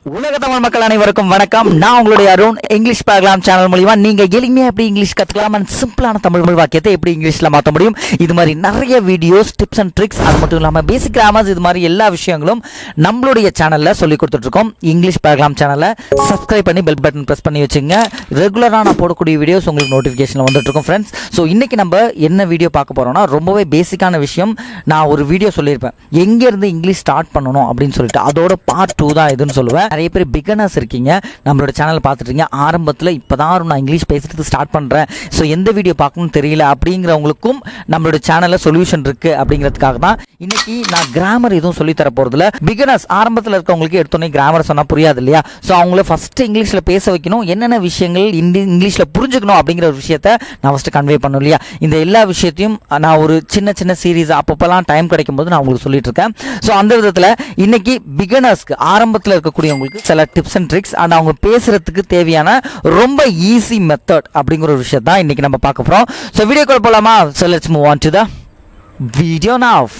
உலக தமிழ் மக்கள் அனைவருக்கும் வணக்கம். நான் உங்களுடைய அருண். இங்கிலீஷ் பார்க்கலாம் சேனல் மூலமா நீங்க எளிமையா எப்படி இங்கிலீஷ் கத்துக்கலாம் அண்ட் சிம்பிளான தமிழ் வாக்கியத்தை எப்படி இங்கிலீஷ்ல மாற்ற முடியும், இது மாதிரி நிறைய வீடியோஸ், டிப்ஸ் அண்ட் ட்ரிக்ஸ், அது மட்டும் இல்லாமல் பேசிக் கிராமர்ஸ், இது மாதிரி எல்லா விஷயங்களும் நம்மளுடைய சேனல்ல சொல்லி கொடுத்துட்டு இருக்கோம். இங்கிலீஷ் பார்க்கலாம் சேனலை சப்ஸ்கிரைப் பண்ணி பெல் பட்டன் பிரஸ் பண்ணி வச்சுங்க. ரெகுலராக நான் போடக்கூடிய வீடியோஸ் உங்களுக்கு நோட்டிஃபிகேஷன் வந்துட்டு இருக்கும் ஃப்ரெண்ட்ஸ். ஸோ இன்னைக்கு நம்ம என்ன வீடியோ பார்க்க போறோம்னா ரொம்பவே பேசிக்கான விஷயம். நான் ஒரு வீடியோ சொல்லியிருப்பேன் எங்கேருந்து இங்கிலீஷ் ஸ்டார்ட் பண்ணணும் அப்படின்னு சொல்லிட்டு, அதோட பார்ட் 2 தான் இதுன்னு சொல்லுவேன். நிறைய பேர் பிகினர்ஸ் இருக்கீங்க, நம்மளோட சேனல் பார்த்துட்டு இருக்கீங்க. ஆரம்பத்தில் இப்போதான் நான் இங்கிலீஷ் பேசுறது ஸ்டார்ட் பண்ணுறேன், ஸோ எந்த வீடியோ பார்க்கணும்னு தெரியல அப்படிங்கிறவங்களுக்கும் நம்மளோட சேனலில் சொல்யூஷன் இருக்குது அப்படிங்கிறதுக்காக தான் இன்னைக்கு நான் கிராமர் எதுவும் சொல்லித்தர போகிறதுல. பிகினர்ஸ் ஆரம்பத்தில் இருக்கவங்களுக்கு எடுத்தோன்னே கிராமர் சொன்னால் புரியாது இல்லையா? ஸோ அவங்கள ஃபஸ்ட்டு இங்கிலீஷில் பேச வைக்கணும், என்னென்ன விஷயங்கள் இங்கிலீஷில் புரிஞ்சுக்கணும் அப்படிங்கிற ஒரு விஷயத்த நான் ஃபஸ்ட்டு கன்வே பண்ணணும் இல்லையா? இந்த எல்லா விஷயத்தையும் நான் ஒரு சின்ன சின்ன சீரீஸ் அப்பப்போலாம் டைம் கிடைக்கும் போது நான் உங்களுக்கு சொல்லிட்டு இருக்கேன். ஸோ அந்த விதத்தில் இன்னைக்கு பிகினர்ஸ்க்கு ஆரம்பத்தில் இருக்கக்கூடியவங்களுக்கு சில டிப்ஸ் அண்ட் ட்ரிக்ஸ் அண்ட் அவங்க பேசுறதுக்கு தேவையான ரொம்ப ஈஸி மெத்தட் அப்படிங்கிற ஒரு விஷயம் தான் இன்னைக்கு நம்ம பார்க்க போகிறோம். ஸோ வீடியோக்குள்ள போகலாமா? So let's move on to the video now.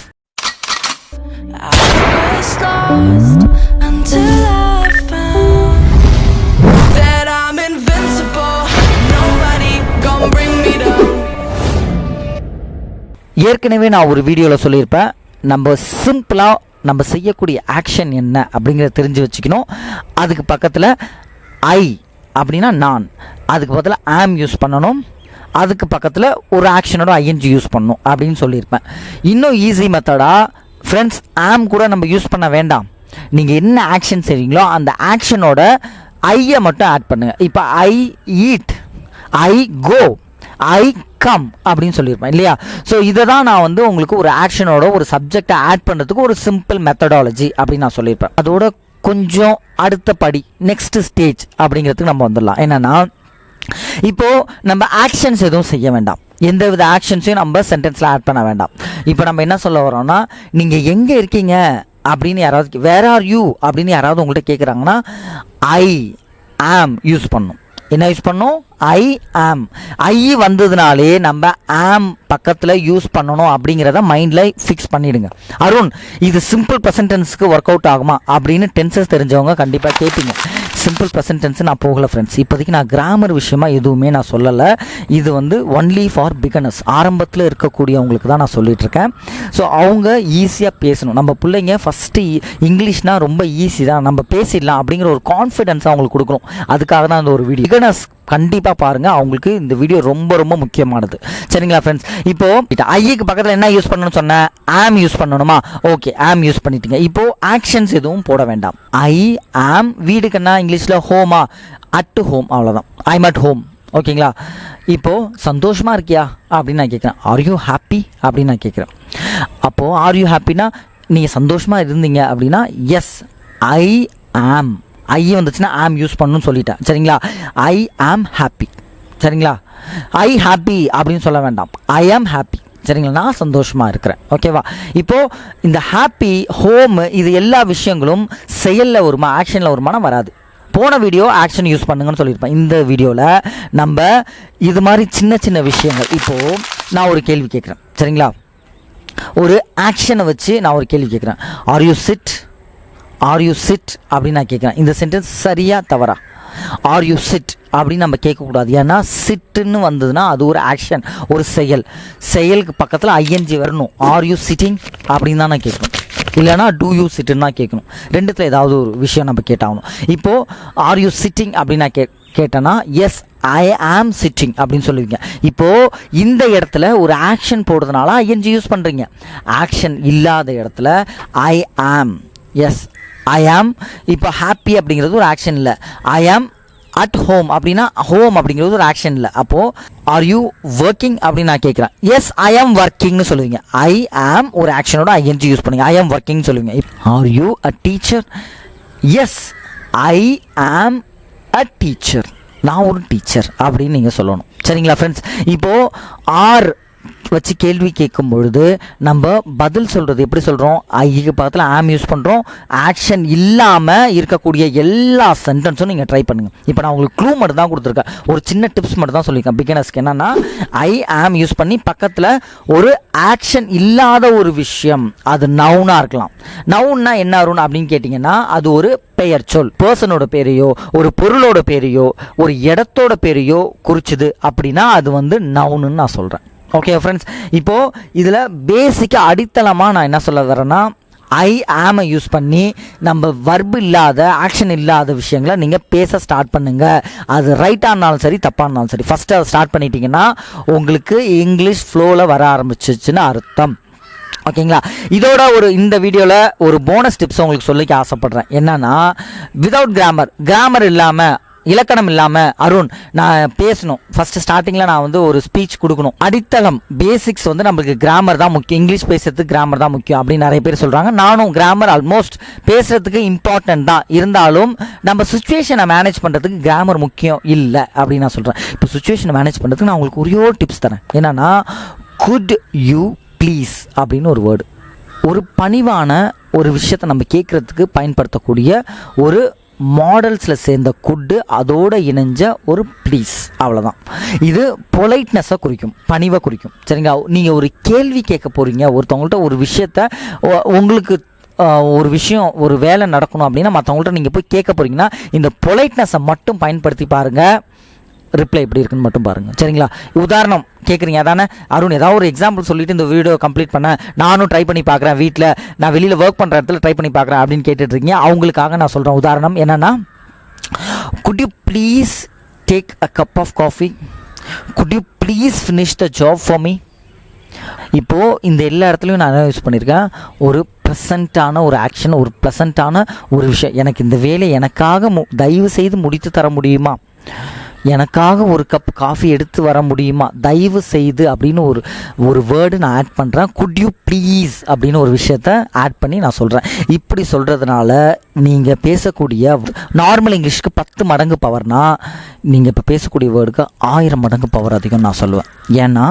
ஏற்கனவே நான் ஒரு வீடியோவில் சொல்லியிருப்பேன், நம்ம சிம்பிளாக நம்ம செய்யக்கூடிய ஆக்ஷன் என்ன அப்படிங்கிறத தெரிஞ்சு வச்சுக்கணும். அதுக்கு பக்கத்தில் ஐ அப்படின்னா நான், அதுக்கு பக்கத்தில் ஆம் யூஸ் பண்ணணும், அதுக்கு பக்கத்தில் ஒரு ஆக்ஷனோட ஐஎன்ஜி யூஸ் பண்ணணும் அப்படின்னு சொல்லியிருப்பேன். இன்னும் ஈஸி மெத்தடாக ஃப்ரெண்ட்ஸ், ஆம் கூட நம்ம யூஸ் பண்ண வேண்டாம். நீங்கள் என்ன ஆக்ஷன் செய்கிறீங்களோ அந்த ஆக்ஷனோட ஐயை மட்டும் ஆட் பண்ணுங்கள். இப்போ I eat, I go, I come அப்படின்னு சொல்லியிருப்பேன் இல்லையா? ஸோ இதை தான் நான் உங்களுக்கு ஒரு ஆக்ஷனோட ஒரு சப்ஜெக்டை ஆட் பண்ணுறதுக்கு ஒரு சிம்பிள் மெத்தடாலஜி அப்படின்னு நான் சொல்லியிருப்பேன். அதோட கொஞ்சம் அடுத்த படி, நெக்ஸ்ட் ஸ்டேஜ் அப்படிங்கிறதுக்கு நம்ம வந்துடலாம். என்னென்னா, இப்போது நம்ம ஆக்ஷன்ஸ் எதுவும் செய்ய வேண்டாம், எந்த வித ஆக்ஷன்ஸையும் நம்ம சென்டென்ஸில் ஆட் பண்ண வேண்டாம். இப்போ நம்ம என்ன சொல்ல வரோம்னா, நீங்கள் எங்கே இருக்கீங்க அப்படின்னு யாராவது, வேர் ஆர் யூ அப்படின்னு யாராவது உங்கள்கிட்ட கேட்குறாங்கன்னா ஐ ஆம் யூஸ் பண்ணணும். என்ன யூஸ் பண்ணணும்? ஐ ஆம். ஐ வந்ததுனாலே நம்ம ஆம் பக்கத்தில் யூஸ் பண்ணணும் அப்படிங்கிறத மைண்டில் ஃபிக்ஸ் பண்ணிவிடுங்க. அருண், இது சிம்பிள் ப்ரெசன்டென்ஸுக்கு ஒர்க் அவுட் ஆகுமா அப்படின்னு டென்சஸ் தெரிஞ்சவங்க கண்டிப்பாக கேட்பீங்க. சிம்பிள் ப்ரெசன்டென்ஸ் நான் போகலை ஃப்ரெண்ட்ஸ். இப்போதைக்கு நான் கிராமர் விஷயமா எதுவுமே நான் சொல்லலை. இது ஒன்லி ஃபார் பிகினர்ஸ், ஆரம்பத்தில் இருக்கக்கூடியவங்களுக்கு தான் நான் சொல்லிகிட்ருக்கேன். ஸோ அவங்க ஈஸியாக பேசணும். நம்ம பிள்ளைங்க ஃபஸ்ட்டு இங்கிலீஷ்னால் ரொம்ப ஈஸி தான், நம்ம பேசிடலாம் அப்படிங்கிற ஒரு கான்ஃபிடென்ஸ் அவங்களுக்கு கொடுக்கணும். அதுக்காக தான் அந்த ஒரு வீடியோ. பிகினர்ஸ் கண்டிப்பாக பாருங்கள், அவங்களுக்கு இந்த வீடியோ ரொம்ப ரொம்ப முக்கியமானது. சரிங்களா ஃப்ரெண்ட்ஸ்? இப்போது ஐக்கு பக்கத்தில் என்ன யூஸ் பண்ணணும்னு சொன்னேன்? ஆம் யூஸ் பண்ணணுமா? ஓகே, ஆம் யூஸ் பண்ணிட்டீங்க. இப்போது ஆக்ஷன்ஸ் எதுவும் போட வேண்டாம். ஐ ஆம். வீடுக்குன்னா இங்கிலீஷில் ஹோமா, அட் ஹோம், அவ்வளோதான். I'm at home. ஓகேங்களா? இப்போது சந்தோஷமாக இருக்கியா அப்படின்னு நான் கேட்குறேன். ஆர் யூ ஹாப்பி அப்படின்னு நான் கேட்குறேன். அப்போது ஆர் யூ ஹாப்பினா நீங்கள் சந்தோஷமாக இருந்தீங்க அப்படின்னா எஸ் ஐ ஆம். ஐ வந்துச்சுன்னா ஆம் யூஸ் பண்ணணும்னு சொல்லிட்டேன். சரிங்களா? ஐ ஆம் ஹாப்பி. சரிங்களா? ஐ ஹாப்பி அப்படின்னு சொல்ல வேண்டாம், ஐ ஆம் ஹாப்பி. சரிங்களா? நான் சந்தோஷமாக இருக்கிறேன். ஓகேவா? இப்போது இந்த ஹாப்பி, ஹோம், இது எல்லா விஷயங்களும் செயலில் வருமா, ஆக்ஷனில் வருமானம் வராது. போன வீடியோ ஆக்ஷன் யூஸ் பண்ணுங்கன்னு சொல்லியிருப்பேன். இந்த வீடியோவில் நம்ம இது மாதிரி சின்ன சின்ன விஷயங்கள். இப்போது நான் ஒரு கேள்வி கேட்குறேன். சரிங்களா? ஒரு ஆக்ஷனை வச்சு நான் ஒரு கேள்வி கேட்குறேன். Are you sit, are you sit அப்படின்னு நான் கேட்குறேன். இந்த சென்டென்ஸ் சரியா தவறா? ஆர் யூ சிட் அப்படின்னு நம்ம கேட்கக்கூடாது. ஏன்னா சிட்டுன்னு வந்ததுன்னா அது ஒரு ஆக்ஷன், ஒரு செயல். செயலுக்கு பக்கத்தில் ஐஎன்ஜி வரணும். ஆர் யூ சிட்டிங் அப்படின்னு தான் நான் கேட்கணும், இல்லைனா டூ யூ சிட்டுன்னு தான் கேட்கணும். ரெண்டுத்தில் ஏதாவது ஒரு விஷயம் நம்ம கேட்டாகணும். இப்போது ஆர் யூ சிட்டிங் அப்படின்னு நான் கேட்டேன்னா எஸ் ஐ ஆம் சிட்டிங் அப்படின்னு சொல்லுவீங்க. இப்போது இந்த இடத்துல ஒரு ஆக்ஷன் போடுறதுனால ஐஎன்ஜி யூஸ் பண்ணுறீங்க. ஆக்ஷன் இல்லாத இடத்துல ஐ ஆம், எஸ் ஐ ஆம். இப்போ ஹாப்பி அப்படிங்கிறது ஒரு ஆக்ஷன் இல்லை. ஐ ஆம் அட் ஹோம் அப்படின்னா ஹோம் அப்படிங்கிறது ஒரு ஆக்ஷன் இல்லை. அப்போது ஆர் யூ ஒர்க்கிங் அப்படின்னு நான் கேட்குறேன். எஸ் ஐ ஆம் ஒர்க்கிங்னு சொல்லுவீங்க. ஐ ஆம் ஒரு ஆக்ஷனோட ஐஎன்ஜி யூஸ் பண்ணுங்க. ஐ ஆம் ஒர்க்கிங் சொல்லுவீங்க. Are you a teacher? Yes I am a teacher. நான் ஒரு டீச்சர் அப்படின்னு நீங்கள் சொல்லணும். சரிங்களா ஃப்ரெண்ட்ஸ்? இப்போது ஆர் வச்சு கேள்வி கேட்கும் பொழுது நம்ம பதில் சொல்கிறது எப்படி சொல்கிறோம்? ஐக்கு பக்கத்தில் ஆம் யூஸ் பண்ணுறோம். ஆக்ஷன் இல்லாமல் இருக்கக்கூடிய எல்லா சென்டென்ஸும் நீங்கள் ட்ரை பண்ணுங்கள். இப்போ நான் உங்களுக்கு க்ளூ மட்டும் தான் கொடுத்துருக்கேன், ஒரு சின்ன டிப்ஸ் மட்டும் தான் சொல்லியிருக்கேன் பிகினர்ஸ்க்கு. என்னென்னா ஐ ஆம் யூஸ் பண்ணி பக்கத்தில் ஒரு ஆக்ஷன் இல்லாத ஒரு விஷயம், அது நவுனாக இருக்கலாம். நவுன்னா என்ன வரும் அப்படின்னு கேட்டிங்கன்னா, அது ஒரு பெயர் சொல், பர்சனோட பேரையோ ஒரு பொருளோட பேரையோ ஒரு இடத்தோட பேரையோ குறிச்சுது அப்படின்னா அது வந்து நவுன்னு நான் சொல்கிறேன். ஓகே ஃப்ரெண்ட்ஸ், இப்போது இதில் பேசிக்காக அடித்தளமாக நான் என்ன சொல்ல வரேன்னா, ஐ ஆமை யூஸ் பண்ணி நம்ம வர்பு இல்லாத ஆக்ஷன் இல்லாத விஷயங்களை நீங்கள் பேச ஸ்டார்ட் பண்ணுங்கள். அது ரைட்டாக இருந்தாலும் சரி தப்பாக இருந்தாலும் சரி, ஃபஸ்ட்டு அதை ஸ்டார்ட் பண்ணிட்டீங்கன்னா உங்களுக்கு இங்கிலீஷ் ஃப்ளோவில் வர ஆரம்பிச்சிச்சுன்னு அர்த்தம். ஓகேங்களா? இதோட இந்த வீடியோவில் ஒரு போனஸ் டிப்ஸ் உங்களுக்கு சொல்லிக்க ஆசைப்பட்றேன். என்னன்னா, விதவுட் கிராமர் இல்லாமல், இலக்கணம் இல்லாமல் அருண் நான் பேசணும், ஃபஸ்ட்டு ஸ்டார்டிங்கில் நான் வந்து ஒரு ஸ்பீச் கொடுக்கணும். அடித்தளம் பேசிக்ஸ் வந்து நம்மளுக்கு கிராமர் தான் முக்கியம், இங்கிலீஷ் பேசுறதுக்கு கிராமர் தான் முக்கியம் அப்படின்னு நிறைய பேர் சொல்கிறாங்க. நானும் கிராமர் ஆல்மோஸ்ட் பேசுகிறதுக்கு இம்பார்ட்டன்ட் தான், இருந்தாலும் நம்ம சுச்சுவேஷனை மேனேஜ் பண்ணுறதுக்கு கிராமர் முக்கியம் இல்லை அப்படின்னு நான் சொல்கிறேன். இப்போ சுச்சுவேஷனை மேனேஜ் பண்ணுறதுக்கு நான் உங்களுக்கு ஒரே டிப்ஸ் தரேன். என்னென்னா, குட் யூ ப்ளீஸ் அப்படின்னு ஒரு வேர்டு, ஒரு பணிவான ஒரு விஷயத்தை நம்ம கேட்குறதுக்கு பயன்படுத்தக்கூடிய ஒரு மாடல்ஸில் சேர்ந்த குட்டு, அதோடு இணைஞ்ச ஒரு ப்ளீஸ், அவ்வளோதான். இது பொலைட்னஸை குறிக்கும், பணிவை குறிக்கும். சரிங்களா? நீங்கள் ஒரு கேள்வி கேட்க போகிறீங்க ஒருத்தவங்கள்ட்ட, ஒரு விஷயத்த உங்களுக்கு ஒரு விஷயம் ஒரு வேலை நடக்கணும் அப்படின்னா மற்றவங்கள்ட்ட நீங்கள் போய் கேட்க போகிறீங்கன்னா இந்த பொலைட்னஸை மட்டும் பயன்படுத்தி பாருங்கள், ரிப்ளை எப்படி இருக்குன்னு மட்டும் பாருங்கள். சரிங்களா? உதாரணம் கேட்குறீங்க அதானே அருண், ஏதாவது ஒரு எக்ஸாம்பிள் சொல்லிவிட்டு இந்த வீடியோ கம்ப்ளீட் பண்ண நானும் ட்ரை பண்ணி பார்க்குறேன், வீட்டில் நான் வெளியில் ஒர்க் பண்ணுற இடத்துல ட்ரை பண்ணி பார்க்குறேன் அப்படின்னு கேட்டுட்ருக்கீங்க. அவங்களுக்காக நான் சொல்கிறேன் உதாரணம் என்னென்னா, could you please take a cup of coffee, could you please finish the job for me. இப்போது இந்த எல்லா இடத்துலையும் நான் என்ன யூஸ் பண்ணியிருக்கேன், ஒரு ப்ளசண்ட்டான ஒரு ஆக்ஷன், ஒரு ப்ளசண்ட்டான ஒரு விஷயம். எனக்கு இந்த வேலையை எனக்காக தயவு செய்து முடித்து தர முடியுமா, எனக்காக ஒரு கப் காஃபி எடுத்து வர முடியுமா, தயவு செய்து அப்படின்னு ஒரு வேர்டு நான் ஆட் பண்ணுறேன். குட் யூ ப்ளீஸ் அப்படின்னு ஒரு விஷயத்த ஆட் பண்ணி நான் சொல்கிறேன். இப்படி சொல்கிறதுனால நீங்கள் பேசக்கூடிய நார்மல் இங்கிலீஷ்க்கு 10 மடங்கு பவர்னா, நீங்கள் இப்போ பேசக்கூடிய வேர்டுக்கு 1000 மடங்கு பவர் அதிகம் நான் சொல்லுவேன். ஏன்னா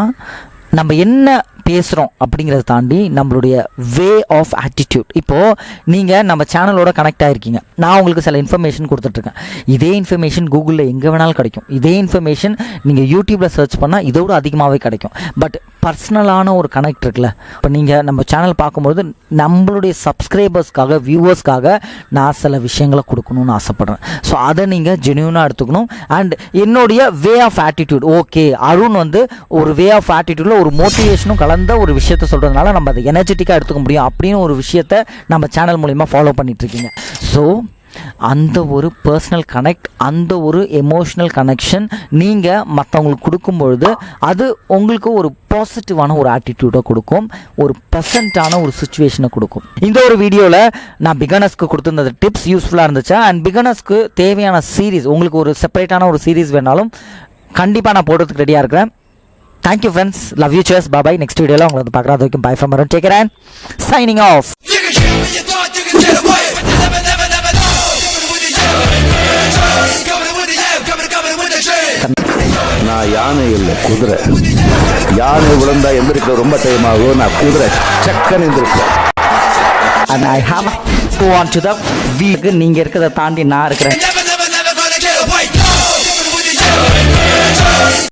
நம்ம என்ன பேசுகிறோம் அப்படிங்கிறத தாண்டி நம்மளுடைய வே ஆஃப் ஆட்டிடியூட். இப்போது நீங்கள் நம்ம சேனலோட கனெக்ட் ஆகிருக்கீங்க, நான் உங்களுக்கு சில இன்ஃபர்மேஷன் கொடுத்துட்ருக்கேன். இதே இன்ஃபர்மேஷன் கூகுளில் எங்கே வேணாலும் கிடைக்கும், இதே இன்ஃபர்மேஷன் நீங்கள் யூடியூப்பில் சர்ச் பண்ணால் இதோடு அதிகமாகவே கிடைக்கும். பட் பர்சனலான ஒரு கனெக்ட் இருக்குல்ல, இப்போ நீங்கள் நம்ம சேனல் பார்க்கும்போது நம்மளுடைய சப்ஸ்கிரைபர்ஸ்க்காக, வியூவர்ஸ்க்காக நான் சில விஷயங்களை கொடுக்கணும்னு ஆசைப்பட்றேன். ஸோ அதை நீங்கள் ஜென்யூனாக எடுத்துக்கணும். அண்ட் என்னுடைய way of attitude, okay Arun வந்து ஒரு வே ஆஃப் ஆட்டிடியூடில் ஒரு மோட்டிவேஷனும் கலந்த ஒரு விஷயத்த சொல்கிறதுனால நம்ம அதை எனர்ஜெட்டிக்காக எடுத்துக்க முடியும் அப்படின்னு ஒரு விஷயத்த நம்ம சேனல் மூலிமா ஃபாலோ பண்ணிகிட்ருக்கீங்க. ஸோ அந்த ஒரு பர்சனல் கனெக்ட், அந்த ஒரு எமோஷ்னல் கனெக்ஷன் நீங்கள் மற்றவங்களுக்கு கொடுக்கும்பொழுது அது உங்களுக்கு ஒரு பாசிட்டிவான ஒரு ஆட்டிடியூடை கொடுக்கும், ஒரு ப்ளசண்ட்டான ஒரு சுச்சுவேஷனை கொடுக்கும். இந்த ஒரு வீடியோவில் நான் பிகினர்ஸ்க்கு கொடுத்துருந்த டிப்ஸ் யூஸ்ஃபுல்லாக இருந்துச்சு. அண்ட் பிகினர்ஸ்க்கு தேவையான சீரீஸ், உங்களுக்கு ஒரு செப்பரேட்டான ஒரு சீரீஸ் வேணாலும் கண்டிப்பாக நான் போடுறதுக்கு ரெடியாக இருக்கிறேன். Thank you friends, love you, chairs, bye. Next வீடியோவில் உங்களை வந்து பார்க்குறது வரைக்கும் by from Arun, take care and signing off. நான் யானை இல்லை, குதிரை. யானை விழுந்தா எந்திரிக்க ரொம்ப டைம் ஆகும், நான் குதிரை சக்கன் எந்திரிப்பேன். And I have to go on to the week, நீங்கள் இருக்கிறத தாண்டி நான் இருக்கிறேன்.